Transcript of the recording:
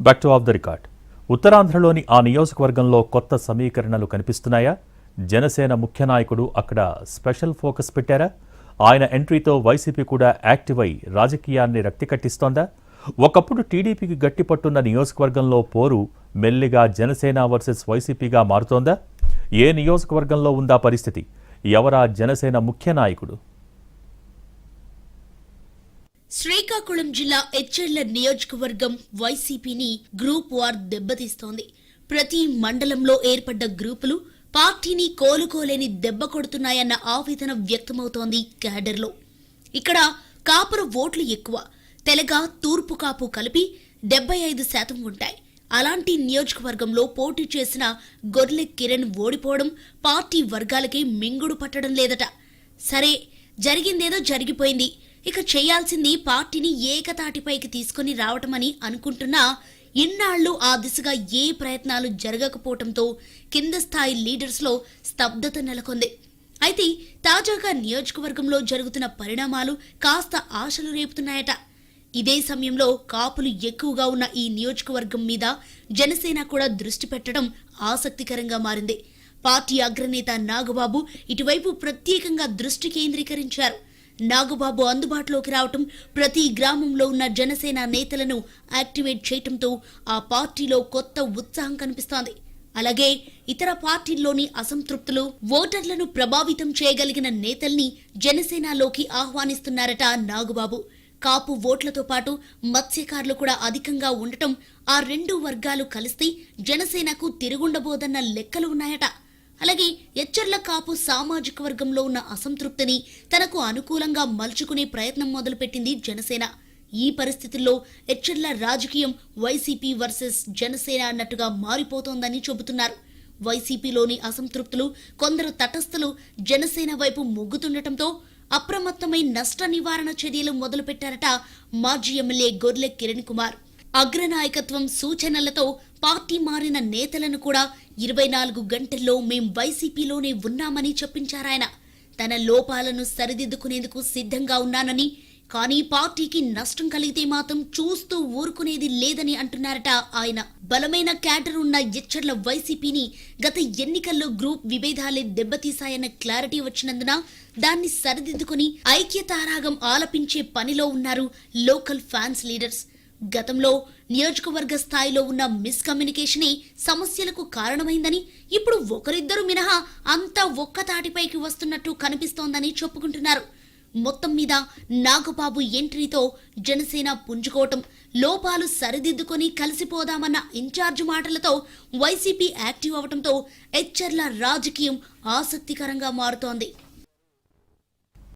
Back to off the record. ఉత్తరాంధ్రలోని ఆ నియోజకవర్గంలో కొత్త సమీకరణలు కనిపిస్తున్నాయా? జనసేన ముఖ్య నాయకుడు అక్కడ స్పెషల్ ఫోకస్ పెట్టారా? ఆయన ఎంట్రీతో వైసీపీ కూడా యాక్టివ్ అయి రాజకీయాన్ని రక్తి కట్టిస్తోందా? ఒకప్పుడు టీడీపీకి గట్టిపట్టున్న నియోజకవర్గంలో పోరు మెల్లిగా జనసేన వర్సెస్ వైసీపీగా మారుతోందా? ఏ నియోజకవర్గంలో ఉందా పరిస్థితి? ఎవరా జనసేన ముఖ్య నాయకుడు? శ్రీకాకుళం జిల్లా ఎచ్చెర్ల నియోజకవర్గం వైసీపీని గ్రూప్ వార్ దెబ్బతీస్తోంది. ప్రతి మండలంలో ఏర్పడ్డ గ్రూపులు పార్టీని కోలుకోలేని దెబ్బ కొడుతున్నాయన్న ఆవేదన వ్యక్తమవుతోంది క్యాడర్లో. ఇక్కడ కాపుర ఓట్లు ఎక్కువ, తెలగ తూర్పు కాపు కలిపి 75% ఉంటాయి. అలాంటి నియోజకవర్గంలో పోటీ చేసిన గొర్లె కిరణ్ ఓడిపోవడం పార్టీ వర్గాలకి మింగుడు పట్టడం లేదట. సరే, జరిగిందేదో జరిగిపోయింది, ఇక చేయాల్సింది పార్టీని ఏకతాటిపైకి తీసుకుని రావటమని అనుకుంటున్నా ఇన్నాళ్లు ఆ దిశగా ఏ ప్రయత్నాలు జరగకపోవడంతో కింద స్థాయి లీడర్స్లో స్తబ్దత నెలకొంది. అయితే తాజాగా నియోజకవర్గంలో జరుగుతున్న పరిణామాలు కాస్త ఆశలు రేపుతున్నాయట. ఇదే సమయంలో కాపులు ఎక్కువగా ఉన్న ఈ నియోజకవర్గం మీద జనసేన కూడా దృష్టి పెట్టడం ఆసక్తికరంగా మారింది. పార్టీ అగ్రనేత నాగబాబు ఇటువైపు ప్రత్యేకంగా దృష్టి కేంద్రీకరించారు. నాగబాబు అందుబాటులోకి రావటం, ప్రతి గ్రామంలో ఉన్న జనసేన నేతలను యాక్టివేట్ చేయటంతో ఆ పార్టీలో కొత్త ఉత్సాహం కనిపిస్తోంది. అలాగే ఇతర పార్టీల్లోని అసంతృప్తులు, ఓటర్లను ప్రభావితం చేయగలిగిన నేతల్ని జనసేనలోకి ఆహ్వానిస్తున్నారట నాగబాబు. కాపు ఓట్లతో పాటు మత్స్యకారులు కూడా అధికంగా ఉండటం, ఆ రెండు వర్గాలు కలిస్తే జనసేనకు తిరుగుండబోదన్న లెక్కలు ఉన్నాయట. అలాగే ఎచ్చెర్ల కాపు సామాజిక వర్గంలో ఉన్న అసంతృప్తిని తనకు అనుకూలంగా మలుచుకునే ప్రయత్నం మొదలుపెట్టింది జనసేన. ఈ పరిస్థితుల్లో ఎచ్చెర్ల రాజకీయం వైసీపీ వర్సెస్ జనసేన అన్నట్టుగా మారిపోతోందని చెబుతున్నారు. వైసీపీలోని అసంతృప్తులు, కొందరు తటస్థులు జనసేన వైపు మొగ్గుతుండటంతో అప్రమత్తమై నష్ట నివారణ చర్యలు మొదలుపెట్టారట మాజీ ఎమ్మెల్యే గొర్లె కిరణ్ కుమార్. అగ్రనాయకత్వం సూచనలతో పార్టీ మారిన నేతలను కూడా 24 గంటల్లో మేం వైసీపీలోనే ఉన్నామని చెప్పించారాయన. తన లోపాలను సరిదిద్దుకునేందుకు సిద్ధంగా ఉన్నానని, కానీ పార్టీకి నష్టం కలిగితే మాత్రం చూస్తూ ఊరుకునేది లేదని అంటున్నారట ఆయన. బలమైన క్యాడర్ ఉన్న ఎచ్చెర్ల వైసీపీని గత ఎన్నికల్లో గ్రూప్ విభేదాలే దెబ్బతీశాయన్న క్లారిటీ వచ్చినందున దాన్ని సరిదిద్దుకుని ఐక్యతారాగం ఆలపించే పనిలో ఉన్నారు లోకల్ ఫ్యాన్స్ లీడర్స్. గతంలో నియోజకవర్గ స్థాయిలో ఉన్న మిస్కమ్యూనికేషనే సమస్యలకు కారణమైందని, ఇప్పుడు ఒకరిద్దరు మినహా అంతా ఒక్కతాటిపైకి వస్తున్నట్టు కనిపిస్తోందని చెప్పుకుంటున్నారు. మొత్తం మీద నాగబాబు ఎంట్రీతో జనసేన పుంజుకోవటం, లోపాలు సరిదిద్దుకొని కలిసిపోదామన్న ఇన్ఛార్జ్ మాటలతో వైసీపీ యాక్టివ్ అవటంతో ఎచ్చెర్ల రాజకీయం ఆసక్తికరంగా మారుతోంది.